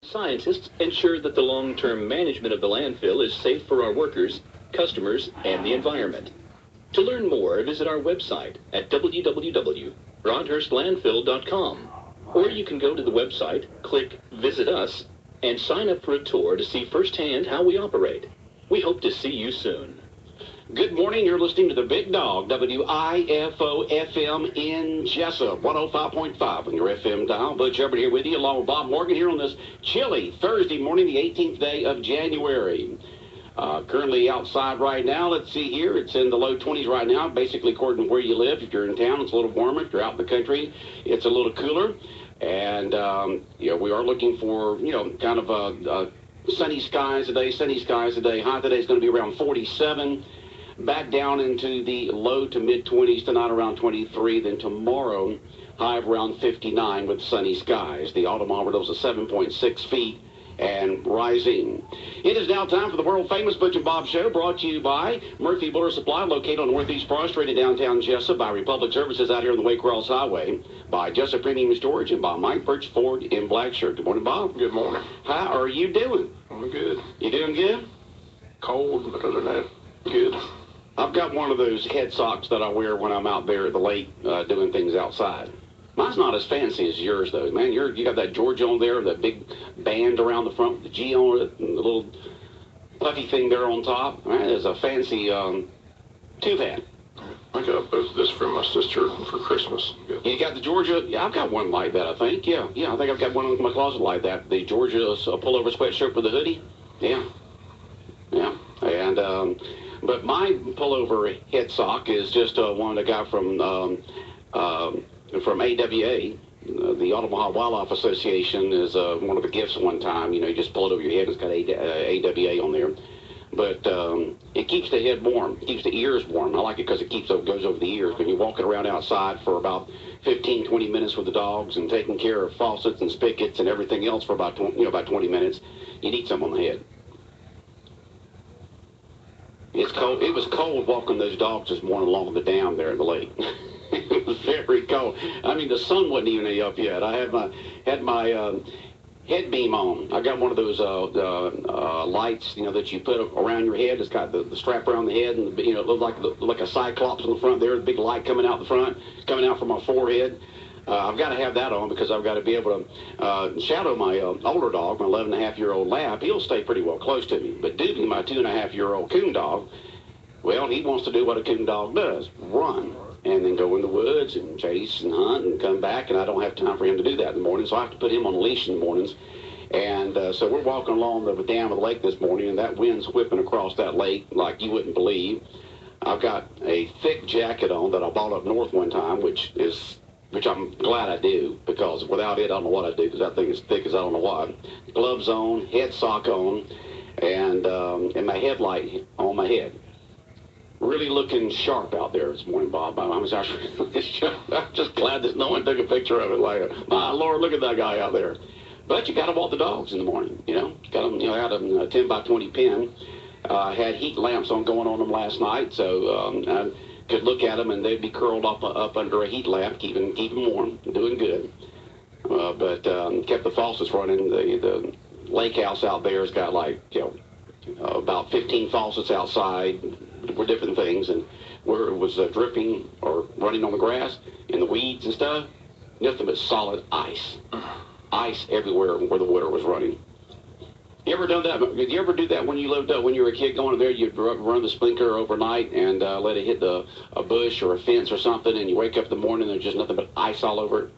Scientists ensure that the long-term management of the landfill is safe for our workers, customers, and the environment. To learn more, visit our website at www.broadhurstlandfill.com, or you can go to the website, click Visit Us, and sign up for a tour to see firsthand how we operate. We hope to see you soon. Good morning. You're listening to the Big Dog, WIFO-FM in Jessup, 105.5 on your FM dial. Butch Hubbard here with you, along with Bob Morgan, here on this chilly Thursday morning, the 18th day of January. Currently outside right now, let's see here, it's in the low 20s right now, basically according to where you live. If you're in town, it's a little warmer. If you're out in the country, it's a little cooler. And, we are looking for, kind of sunny skies today, High today is going to be around 47. Back down into the low to mid-20s tonight, around 23. Then tomorrow, high of around 59 with sunny skies. The odometer is at 7.6 feet and rising. It is now time for the world-famous Butch and Bob Show, brought to you by Murphy Builder Supply, located on Northeast Broad Street in downtown Jessup, by Republic Services out here on the Wake Rawls Highway, by Jessup Premium Storage, and by Mike Birch Ford in Blackshirt. Good morning, Bob. Good morning. How are you doing? I'm good. You doing good? Cold, but other than that, good. I've got one of those head socks that I wear when I'm out there at the lake doing things outside. Mine's not as fancy as yours, though. Man, you got that Georgia on there, that big band around the front with the G on it, and the little puffy thing there on top. Man, it's a fancy tube hat. I got this from my sister for Christmas. Good. You got the Georgia? Yeah, I've got one like that, I think. Yeah, I think I've got one in my closet like that. The Georgia pullover sweatshirt with the hoodie. Yeah. And but my pullover head sock is just one I got from AWA. The Omaha Wildlife Association is one of the gifts one time. You just pull it over your head. It's got AWA on there. But it keeps the head warm. It keeps the ears warm. I like it because it goes over the ears. When you're walking around outside for about 15, 20 minutes with the dogs and taking care of faucets and spigots and everything else for about 20 minutes, you need something on the head. It's cold. It was cold walking those dogs this morning along the dam there in the lake. It was very cold. I mean, the sun wasn't even up yet. I had my head beam on. I got one of those lights, that you put around your head. It's got the strap around the head, and it looks like a cyclops in the front there. The big light coming out the front, coming out from my forehead. I've got to have that on because I've got to be able to shadow my older dog, my 11-and-a-half-year-old lab. He'll stay pretty well close to me. But Doobie, my 2-and-a-half-year-old coon dog, well, he wants to do what a coon dog does, run, and then go in the woods and chase and hunt and come back, and I don't have time for him to do that in the morning, so I have to put him on a leash in the mornings. And so we're walking along the dam of the lake this morning, and that wind's whipping across that lake like you wouldn't believe. I've got a thick jacket on that I bought up north one time, which I'm glad I do, because without it, I don't know what I'd do, because that thing is thick as I don't know what. Gloves on, head sock on, and my headlight on my head. Really looking sharp out there this morning, Bob. I'm just glad that no one took a picture of it. Like, my Lord, look at that guy out there. But you got to walk the dogs in the morning, Got them, out of a 10 by 20 pen. Had heat lamps going on them last night, so I could look at them and they'd be curled up under a heat lamp, keeping them warm, doing good. But kept the faucets running. The lake house out there has got about 15 faucets outside for different things, and where it was dripping or running on the grass and the weeds and stuff, nothing but solid ice everywhere where the water was running. You ever done that? Did you ever do that when you were a kid, going in there? You'd run the sprinkler overnight and let it hit a bush or a fence or something, and you wake up in the morning and there's just nothing but ice all over it.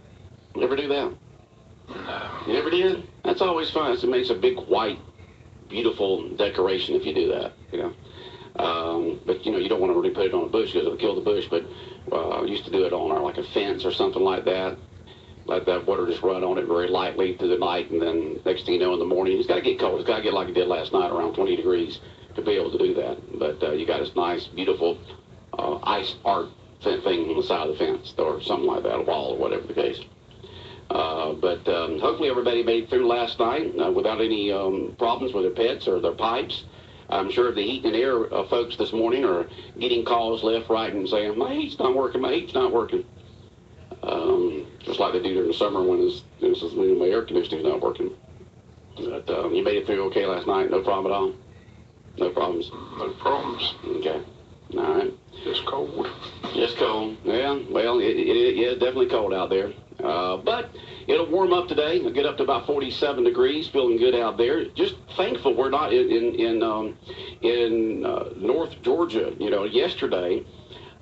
You ever do that? You never did? That's always fun. It makes a big white, beautiful decoration if you do that. But you don't want to really put it on a bush because it'll kill the bush. But I used to do it on like a fence or something like that. Let that water just run on it very lightly through the night, and then next thing you know, in the morning, it's got to get cold. It's got to get like it did last night, around 20 degrees, to be able to do that. But you got this nice, beautiful ice art thing on the side of the fence or something like that, a wall or whatever the case. But hopefully everybody made it through last night without any problems with their pets or their pipes. I'm sure the heat and air folks this morning are getting calls left, right, and saying, my heat's not working, my heat's not working. Just like they do during the summer when my air conditioning's not working. You made it through okay last night? No problem at all? No problems? No problems. Okay. All right. Just cold. Just cold. Yeah, well, it's definitely cold out there. But it'll warm up today. It'll get up to about 47 degrees, feeling good out there. Just thankful we're not in North Georgia. You know, yesterday,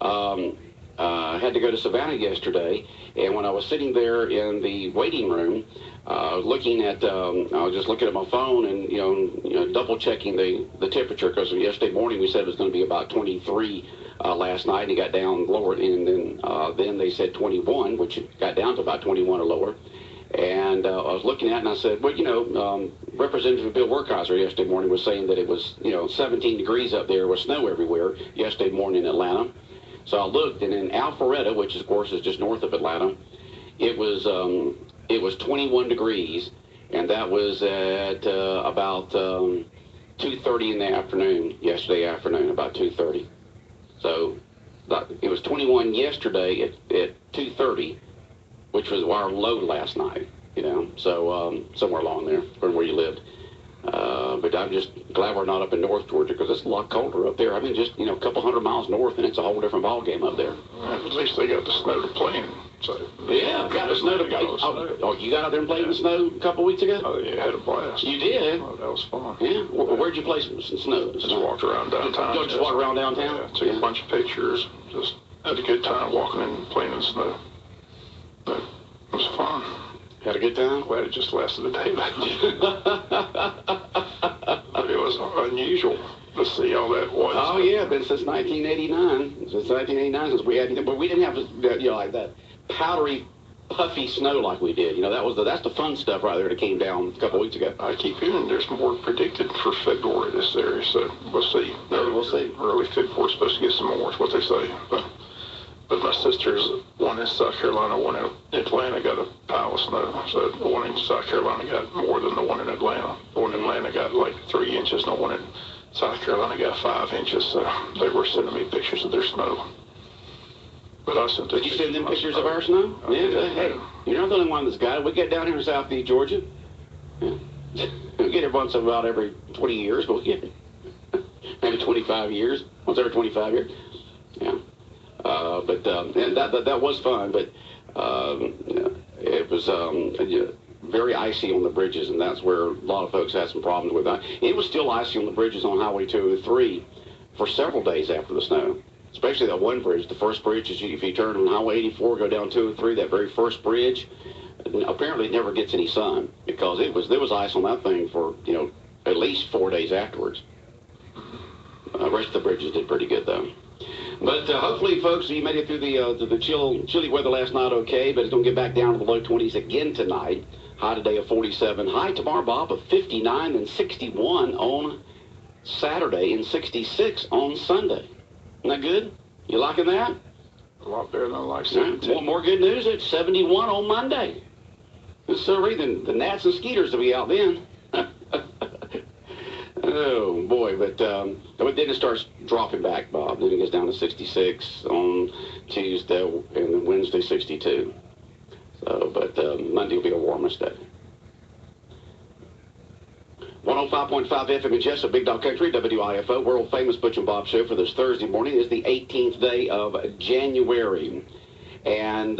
I had to go to Savannah yesterday, and when I was sitting there in the waiting room, looking at, I was just looking at my phone and, you know double checking the temperature, because yesterday morning we said it was going to be about 23 last night, and it got down lower, and then they said 21, which got down to about 21 or lower. And I was looking at it, and I said, well, you know, Representative Bill Werkheiser yesterday morning was saying that it was, 17 degrees up there with snow everywhere yesterday morning in Atlanta. So I looked, and in Alpharetta, which of course is just north of Atlanta, it was 21 degrees, and that was at about 2:30 in the afternoon, yesterday afternoon, about 2:30. So it was 21 yesterday at 2:30, which was our low last night, so somewhere along there from where you lived. But I'm just glad we're not up in North Georgia, because it's a lot colder up there. I mean, just, a couple hundred miles north, and it's a whole different ballgame up there. At least they got the snow to play in. So, yeah, got the snow to play. Oh, you got out there and played in the snow a couple weeks ago? Oh, yeah, had a blast. You did? Oh, that was fun. Yeah? Where'd you play some snow? Just walked around downtown. Just walk around downtown? Yeah, took a bunch of pictures. Just had a good time walking and playing in the snow. But it was fun. Had a good time? Glad it just lasted a day. It was unusual to see all that white stuff. Yeah, been since 1989. Since we had, but we didn't have, like that powdery, puffy snow like we did. That's the fun stuff right there that came down a couple weeks ago. I keep hearing there's more predicted for February this area, so we'll see. We'll see. Early February supposed to get some more, is what they say. But my sister's, one in South Carolina, one in Atlanta, got a pile of snow. So the one in South Carolina got more than the one in Atlanta. The one in Atlanta got like 3 inches, and the one in South Carolina got 5 inches. So they were sending me pictures of their snow. But I sent Did you send them pictures of our snow? Yeah. Hey, you're not the only one that's got it. We get down here in Southeast Georgia. Yeah. We get it once about every 20 years, but we get it. Maybe 25 years. Once every 25 years. Yeah. But that was fun, but it was very icy on the bridges, and that's where a lot of folks had some problems with that. It was still icy on the bridges on Highway 203 for several days after the snow, especially that one bridge. The first bridge, is if you turn on Highway 84, go down 203, that very first bridge, apparently it never gets any sun, because there was ice on that thing for, at least 4 days afterwards. The rest of the bridges did pretty good, though. But hopefully, folks, you made it through the chilly weather last night okay, but it's going to get back down to the low 20s again tonight. High today of 47. High tomorrow, Bob, of 59 and 61 on Saturday and 66 on Sunday. Isn't that good? You liking that? A lot better than I like 17. One more good news, it's 71 on Monday. So the gnats and skeeters will be out then. Oh, boy, but then it starts dropping back, Bob. Then it gets down to 66 on Tuesday, and then Wednesday, 62. So, but Monday will be the warmest day. 105.5 FM in Jessup, Big Dog Country, WIFO, world-famous Butch and Bob show for this Thursday morning. It is the 18th day of January. And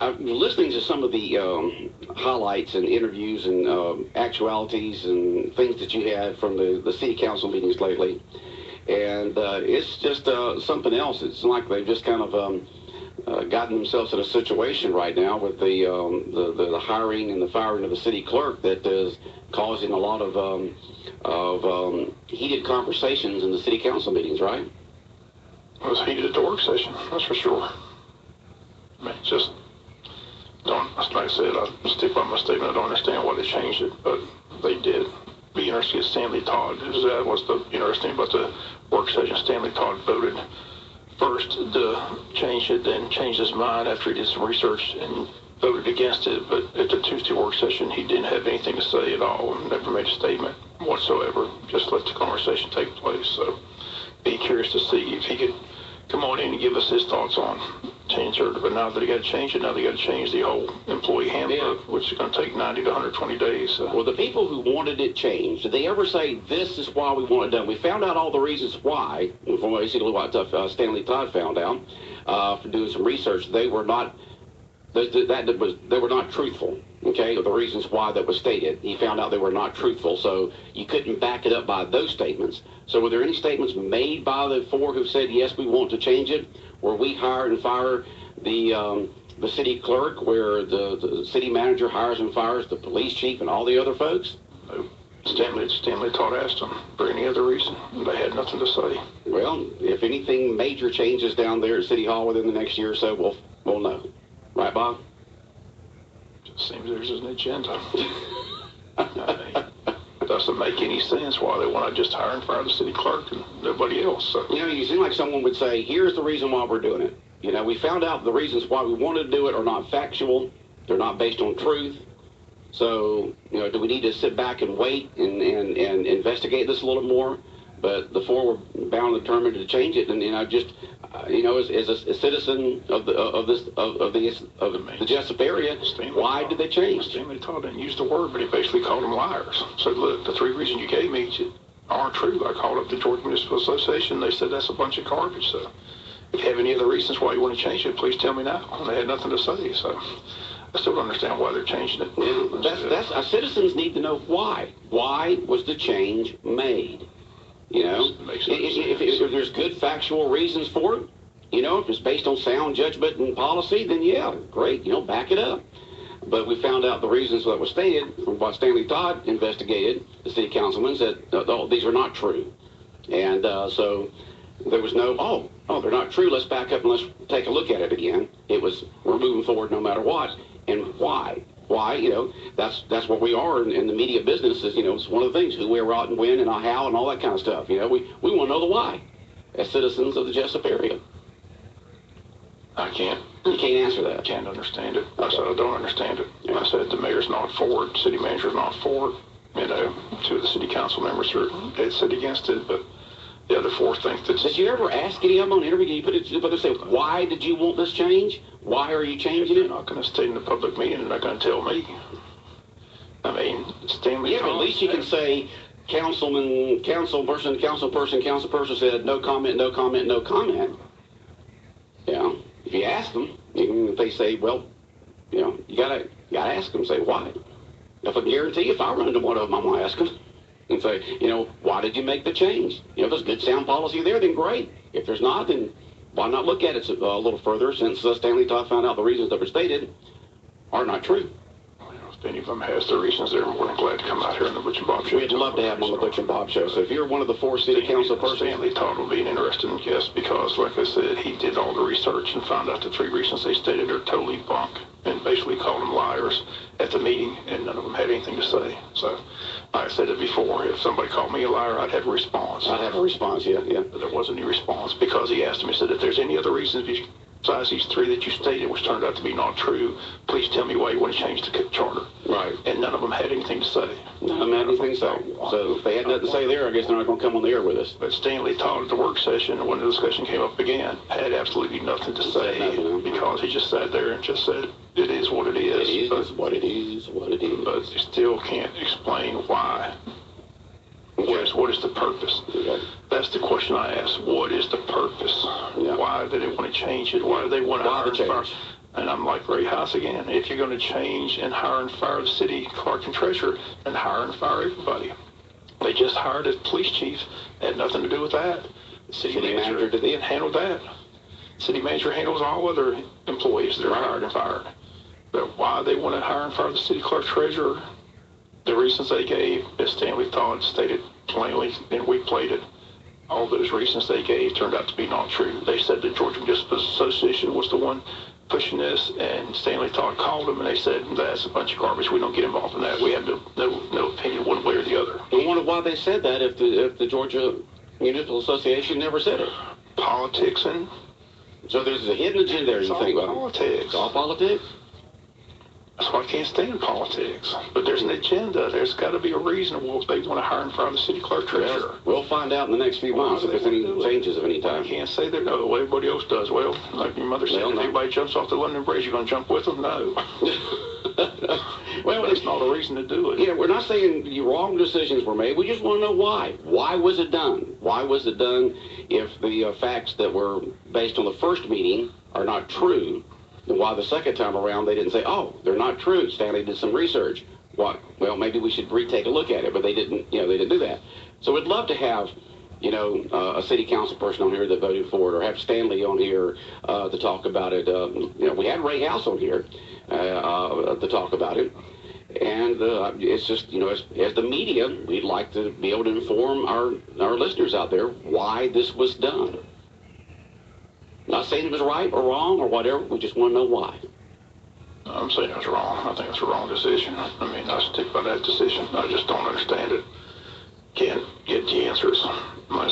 I'm listening to some of the highlights and interviews and actualities and things that you had from the city council meetings lately, and it's just something else. It's like they've just kind of gotten themselves in a situation right now with the hiring and the firing of the city clerk that is causing a lot of heated conversations in the city council meetings, right? It was heated at the work session, that's for sure. I mean, just like I said, I stick by my statement. I don't understand why they changed it, but they did. Be interesting if Stanley Todd, that was the interesting about the work session. Stanley Todd voted first to change it, then changed his mind after he did some research and voted against it. But at the Tuesday work session, he didn't have anything to say at all, never made a statement whatsoever, just let the conversation take place. So be curious to see if he could come on in and give us his thoughts on change it, but now that they got to change it, now they got to change the whole employee handbook, which is going to take 90 to 120 days. So. Well, the people who wanted it changed, did they ever say, this is why we want it done? We found out all the reasons why, from basically what Stanley Todd found out, for doing some research. They were not, they were not truthful, okay, of the reasons why that was stated. He found out they were not truthful, so you couldn't back it up by those statements. So were there any statements made by the four who said, yes, we want to change it? Where we hire and fire the city clerk, where the city manager hires and fires the police chief and all the other folks? Stanley Todd asked them for any other reason. They had nothing to say. Well, if anything major changes down there at City Hall within the next year or so, we'll know. Right, Bob? Just seems there's an agenda. It doesn't make any sense why they want to just hire and fire the city clerk and nobody else. So. You know, you seem like someone would say, here's the reason why we're doing it. You know, we found out the reasons why we wanted to do it are not factual. They're not based on truth. So, you know, do we need to sit back and wait and investigate this a little more? But the four were bound and determined to change it. And, you know, just, you know, as a citizen of the Jessup area, why did they change? Stanley Todd didn't use the word, but he basically called them liars. Said, look, the three reasons you gave me aren't true. I called up the Georgia Municipal Association. They said that's a bunch of garbage. So if you have any other reasons why you want to change it, please tell me now. And they had nothing to say. So I still don't understand why they're changing it. Citizens need to know why. Why was the change made? You know, if there's good factual reasons for it, you know, if it's based on sound judgment and policy, then yeah, great, you know, back it up. But we found out the reasons that was stated from what Stanley Todd investigated, the city councilman said, oh, these are not true. And so there was no, oh, they're not true, let's back up and let's take a look at it again. It was, we're moving forward no matter what. And why? Why, you know, that's what we are in the media business is, you know, it's one of the things, who we're out and when and how and all that kind of stuff. You know, we want to know the why as citizens of the Jessup area. You can't answer that. I can't understand it. I said I don't understand it. Yeah. I said the mayor's not for it, city manager's not for it. You know, two of the city council members are dead set against it, but the other four think that. Did you ever ask any of them on interview? You put it, say, why did you want this change? Why are you changing it? They're not going to stay in the public meeting. They're not going to tell me. I mean, Stanley. Yeah, but at least you can say, councilperson said no comment, no comment, no comment. Yeah. If you ask them, if they say, well, you know, you gotta ask them, say why. If I guarantee if I run into one of them, I'm gonna ask them and say, you know, why did you make the change? You know, if there's good sound policy there, then great. If there's not, then why not look at it a little further, since Stanley Todd found out the reasons that were stated are not true. If any of them has their reasons, they're more than glad to come out here on the Butch and Bob show. We'd love to have them on the Butch and Bob show. So if you're one of the four city council persons, Stanley Todd will be an interesting guest because, like I said, he did all the research and found out the three reasons they stated are totally bunk and basically called them liars at the meeting, and none of them had anything to say. So I said it before, if somebody called me a liar, I'd have a response. I'd have a response, yeah. But there wasn't any response because he asked me, he said, if there's any other reasons besides these three that you stated, which turned out to be not true, please tell me why you want to change the charter. Right. And none of them had anything to say. None of them had anything to say. So if they had nothing to say there, I guess they're not going to come on the air with us. But Stanley Todd at the work session, when the discussion came up again, had absolutely nothing to say because he just sat there and just said, it is what it is. It is what it is, what it is. But they still can't explain why. What is the purpose? Okay. That's the question I ask. What is the purpose? Yeah. Why do they want to change it? Why do they want to hire and fire? And I'm like Ray House again. If you're going to change and hire and fire the city clerk and treasurer, then hire and fire everybody. They just hired a police chief. It had nothing to do with that. The city manager didn't handle that. City manager handles all other employees that are hired and fired. But why they want to hire and fire the city clerk treasurer, the reasons they gave, as Stanley Todd stated plainly, and we played it, all those reasons they gave turned out to be not true. They said the Georgia Municipal Association was the one pushing this, and Stanley Todd called them, and they said, that's a bunch of garbage. We don't get involved in that. We have no opinion one way or the other. I wonder why they said that if the Georgia Municipal Association never said it. Politics and... So there's a hidden agenda there, you think? Politics. It's all politics? That's why I can't stand politics. But there's there's an agenda. There's got to be a reason why they want to hire in front of the city clerk treasurer. We'll find out in the next few months if there's any changes of any time. You can't say they know the way everybody else does. Well, like your mother said, if anybody jumps off the London Bridge, you're going to jump with them? No. Well, that's not a reason to do it. Yeah, we're not saying the wrong decisions were made. We just want to know why. Why was it done? Why was it done if the facts that were based on the first meeting are not true? And why the second time around they didn't say, oh, they're not true. Stanley did some research. What? Well, maybe we should retake a look at it, but they didn't. They didn't do that. So we'd love to have, a city council person on here that voted for it, or have Stanley on here to talk about it. We had Ray House on here to talk about it, and it's just, as the media, we'd like to be able to inform our listeners out there why this was done. Not saying it was right or wrong or whatever. We just want to know why. I'm saying it was wrong. I think it's a wrong decision. I mean, I stick by that decision. I just don't understand it. Can't get the answers. I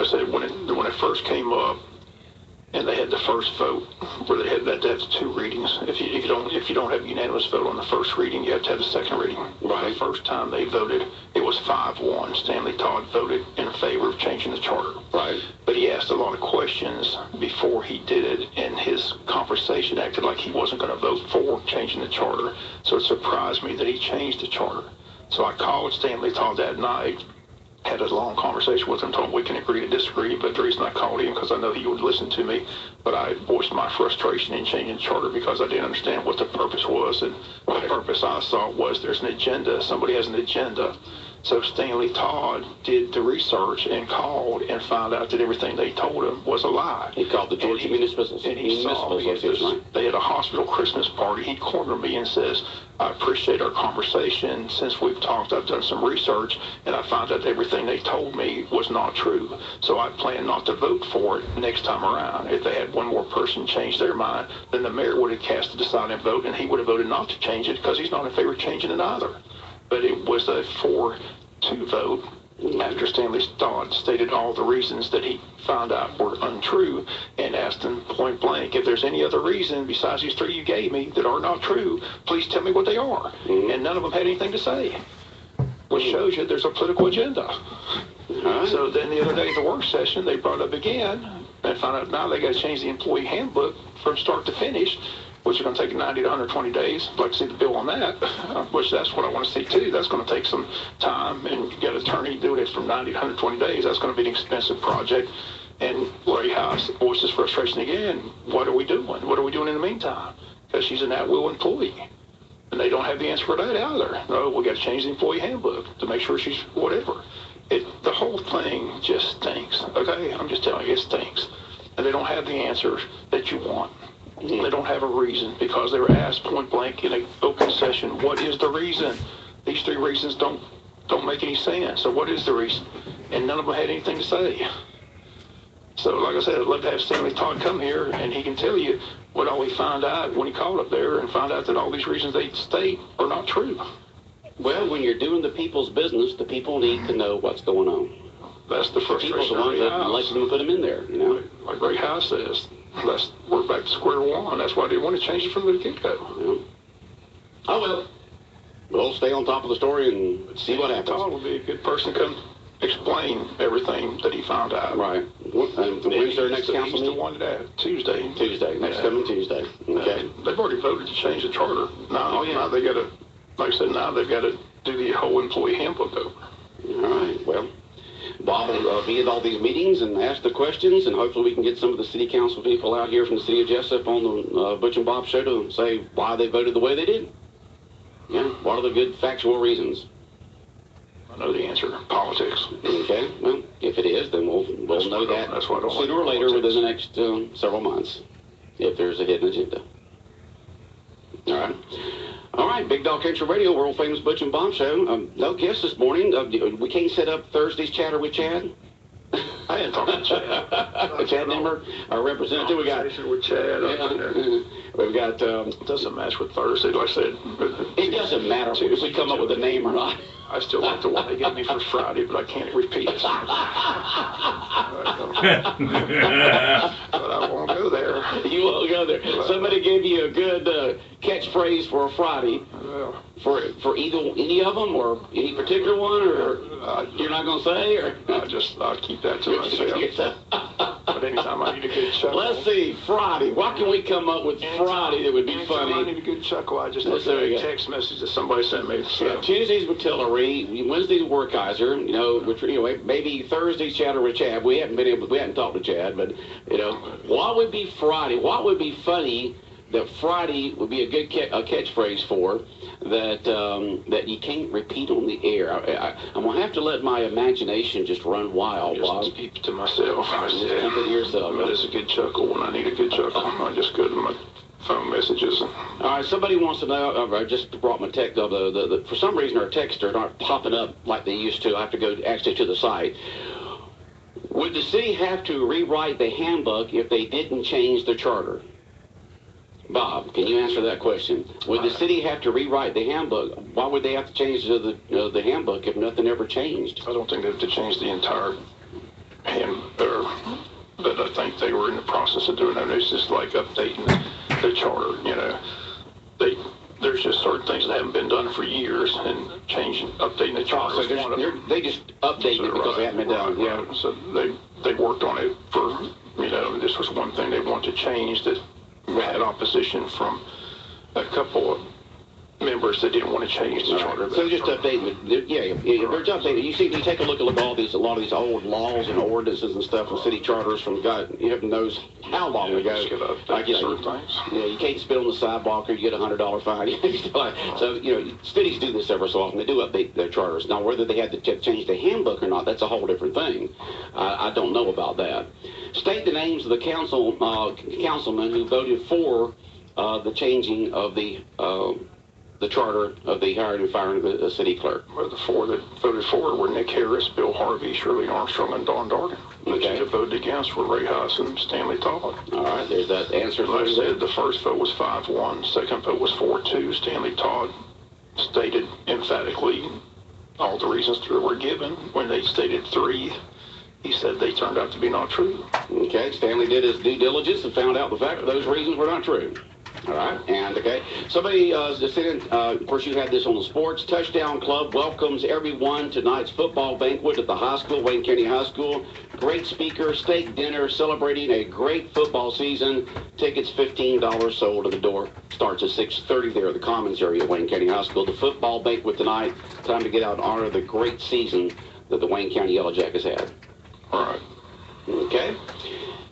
said when it first came up, and they had the first vote where they had that's 2 readings. If you don't have unanimous vote on the first reading, you have to have the second reading. Right. The first time they voted, it was 5-1. Stanley Todd voted in favor of changing the charter. Right. But he asked a lot of questions before he did it, and his conversation acted like he wasn't going to vote for changing the charter. So it surprised me that he changed the charter. So I called Stanley Todd that night, had a long conversation with him, told him we can agree to disagree, but the reason I called him, because I know he would listen to me, but I voiced my frustration in changing the charter because I didn't understand what the purpose was, and the purpose I saw was there's an agenda, somebody has an agenda. So Stanley Todd did the research and called and found out that everything they told him was a lie. He called the Georgia Municipal Association, right? They had a hospital Christmas party. He cornered me and says, I appreciate our conversation. Since we've talked, I've done some research, and I found out everything they told me was not true. So I plan not to vote for it next time around. If they had one more person change their mind, then the mayor would have cast a deciding vote, and he would have voted not to change it because he's not in favor of changing it either. But it was a 4-2 vote after Stanley Todd stated all the reasons that he found out were untrue and asked him point blank, if there's any other reason besides these 3 you gave me that are not true, please tell me what they are. And none of them had anything to say, which shows you there's a political agenda. So then the other day at the work session, they brought up again and found out now they got to change the employee handbook from start to finish, which is going to take 90 to 120 days. I'd like to see the bill on that, which that's what I want to see too. That's going to take some time, and get an attorney to do it from 90 to 120 days. That's going to be an expensive project. And Larry House voices frustration again. What are we doing? What are we doing in the meantime? Because she's an at-will employee. And they don't have the answer for that either. No, we got to change the employee handbook to make sure she's whatever. The whole thing just stinks. Okay, I'm just telling you, it stinks. And they don't have the answers that you want. They don't have a reason because they were asked point blank in an open session, what is the reason? These 3 reasons don't make any sense. So what is the reason? And none of them had anything to say. So like I said, I'd love to have Stanley Todd come here and he can tell you what all he found out when he called up there and found out that all these reasons they state are not true. Well, when you're doing the people's business, the people need to know what's going on. That's the frustration. People are the ones that elect them and put them in there, Like Ray House says, we're back to square one. That's why they want to change it from the get-go. Yeah. Oh, well. We'll stay on top of the story and see what happens. Todd would be a good person to come explain everything that he found out. Right. And when's their next council meeting? He's the one that Tuesday. Next coming Tuesday. Okay. They've already voted to change the charter. Now they got to, like I said, now they've got to do the whole employee handbook over. All right. Well, Bob will be at all these meetings and ask the questions, and hopefully we can get some of the city council people out here from the city of Jessup on the Butch and Bob show to say why they voted the way they did. Yeah, what are the good factual reasons? I know the answer. Politics. Okay, well, if it is, then we'll know that sooner or later within the next several months, if there's a hidden agenda. All right, Big Dog Country Radio, world famous Butch and Bob show. No guests this morning. We can't set up Thursday's Chatter with Chad. I ain't talking to Chad. Chad Nimmer, our representative. We got with Chad. We've got. It doesn't match with Thursday, like I said. It doesn't matter if we come up with a name or not. I still like the one they gave me for Friday, but I can't repeat it. But I won't go there. You won't go there. Somebody gave you a good catchphrase for a Friday. Well, for either any of them, or any particular one, or you're not going to say, or I'll keep that to myself. But anytime I need a good chuckle. Let's see, Friday. What can we come up with Friday that would be funny? I need a good chuckle. I just look at a text message that somebody sent me. So. Yeah, Tuesdays with Tillery, Wednesdays with Werkheiser. Maybe Thursdays chatter with Chad. We hadn't talked to Chad, but what would be Friday? What would be funny that Friday would be a good catchphrase for that you can't repeat on the air? I'm gonna have to let my imagination just run wild. Just keep it to myself. Just keep it to yourself. But it's a good chuckle when I need a good chuckle. I just go to my phone messages. All right, somebody wants to know. I just brought my text. For some reason, our texts are not popping up like they used to. I have to go actually to the site. Would the city have to rewrite the handbook if they didn't change the charter? Bob, can you answer that question? Would the city have to rewrite the handbook? Why would they have to change the handbook if nothing ever changed? I don't think they have to change the entire but I think they were in the process of doing that. It's just like updating the charter. There's just certain things that haven't been done for years, and updating the charter. So they just update it because they haven't been done. Right. Yeah. So they worked on it for this was one thing they wanted to change that. We had opposition from a couple of members that didn't want to change the charter. So just updating it. Yeah, they're just updating it. You take a look at a lot of these old laws and ordinances and stuff and city charters from God, heaven knows how long ago. Like certain things. Yeah, you can't spit on the sidewalk or you get a $100 fine. So cities do this every so often. They do update their charters. Now, whether they had to change the handbook or not, that's a whole different thing. I don't know about that. State the names of the councilmen who voted for the changing of the charter of the hiring and firing of the city clerk. Well, the four that voted for were Nick Harris, Bill Harvey, Shirley Armstrong, and Don Dargan. Okay. The voted against were Ray Huss and Stanley Todd. All right, there's that answer. Like I said, the first vote was 5-1. Second vote was 4-2. Stanley Todd stated emphatically all the reasons that were given. When they stated 3, he said they turned out to be not true. Okay, Stanley did his due diligence and found out the fact that those reasons were not true. All right, and somebody just said, of course, you had this on the sports. Touchdown Club welcomes everyone tonight's football banquet at the high school, Wayne County High School. Great speaker, steak dinner, celebrating a great football season. Tickets $15 sold at the door. Starts at 6:30 there at the Commons area at Wayne County High School. The football banquet tonight. Time to get out and honor the great season that the Wayne County Yellow Jackets had. All right. Okay.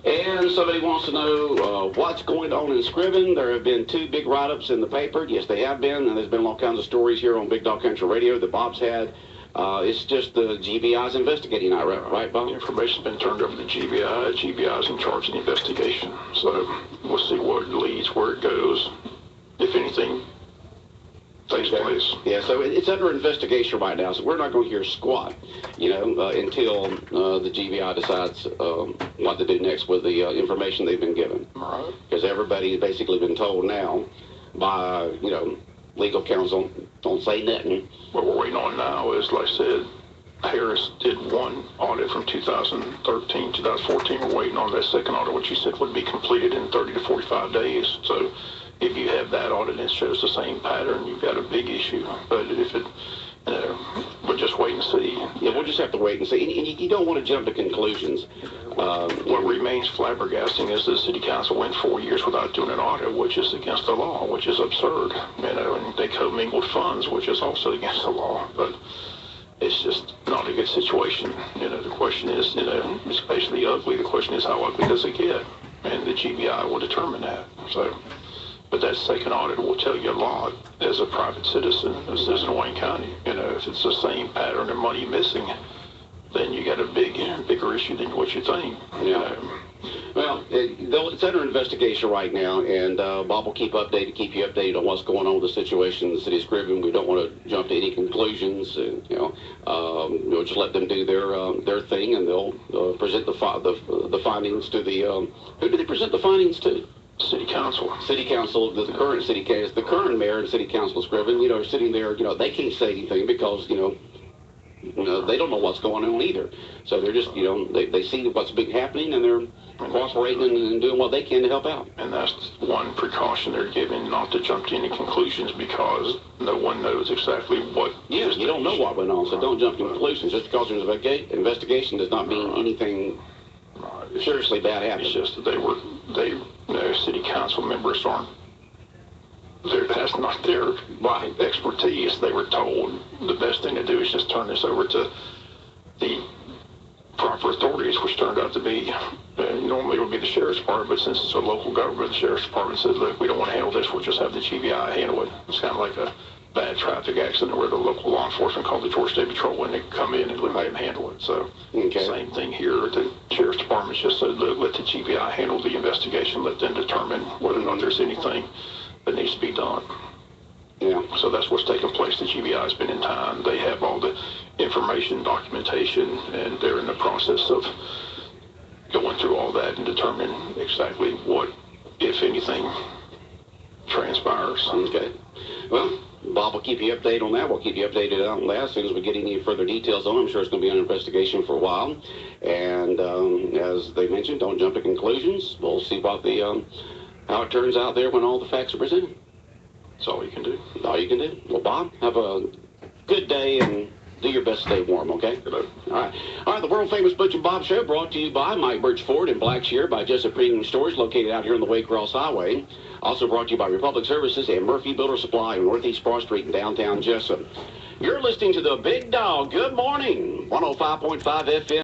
And somebody wants to know what's going on in Scriven. There have been 2 big write-ups in the paper. Yes, they have been, and there's been all kinds of stories here on Big Dog Country Radio that Bob's had. It's just the GBI's investigating, right, Bob? The information's been turned over to GBI. GBI's in charge of the investigation. So we'll see where it leads, where it goes, if anything takes place. Yeah, so it's under investigation right now, so we're not going to hear squat, until the GBI decides what to do next with the information they've been given. Right. Because everybody's basically been told now by, legal counsel, don't say nothing. What we're waiting on now is, like I said, Harris did one audit from 2013, 2014. We're waiting on that second audit, which he said would be completed in 30 to 45 days. So if you have that audit and it shows the same pattern, you've got a big issue. But if it, we'll just wait and see. Yeah, we'll just have to wait and see. And you don't want to jump to conclusions. What remains flabbergasting is the city council went 4 years without doing an audit, which is against the law, which is absurd. And they commingled funds, which is also against the law. But it's just not a good situation. The question is, it's basically ugly. The question is, how ugly does it get? And the GBI will determine that. So. But that second audit will tell you a lot as a private citizen, a citizen of Wayne County. If it's the same pattern of money missing, then you got a bigger issue than what you think. Yeah. Well, it's under investigation right now, and Bob will keep you updated on what's going on with the situation in the city of Scriven. We don't want to jump to any conclusions, and we'll just let them do their thing, and they'll present the findings to the. Who do they present the findings to? City council. City council, the current city case, the current mayor and city council Scriven, are sitting there, they can't say anything because, they don't know what's going on either. So they're just, they see what's been happening and they're cooperating and doing what they can to help out. And that's one precaution they're giving, not to jump to any conclusions because no one knows exactly what. Yeah, you don't know what went on, so don't jump to conclusions. Just because there's an investigation does not mean anything seriously bad happened. It's just that city council members aren't. That's not their expertise. They were told the best thing to do is just turn this over to the proper authorities, which turned out to be, normally it would be the sheriff's department, but since it's a local government, the sheriff's department said, look, we don't want to handle this, we'll just have the GBI handle it. It's kind of like a bad traffic accident where the local law enforcement called the Georgia State Patrol and they come in and let them handle it. So, Same thing here. The sheriff's department just said, look, let the GBI handle the investigation, let them determine whether or not there's anything that needs to be done. Yeah. So that's what's taking place. The GBI has been in time. They have all the information, documentation, and they're in the process of going through all that and determining exactly what, if anything, transpires. Okay. Well, Bob will keep you updated on that. We'll keep you updated on that as soon as we get any further details on it. I'm sure it's going to be under investigation for a while. And as they mentioned, don't jump to conclusions. We'll see what how it turns out there when all the facts are presented. That's all you can do. All you can do. Well, Bob, have a good day and do your best to stay warm, okay? Good day. All right, the world-famous Butch and Bob Show brought to you by Mike Birch Ford in Blackshear by Jessup Premium Stores located out here on the Waycross Highway. Also brought to you by Republic Services and Murphy Builder Supply on Northeast Broad Street in downtown Jessup. You're listening to The Big Dog. Good morning. 105.5 FM.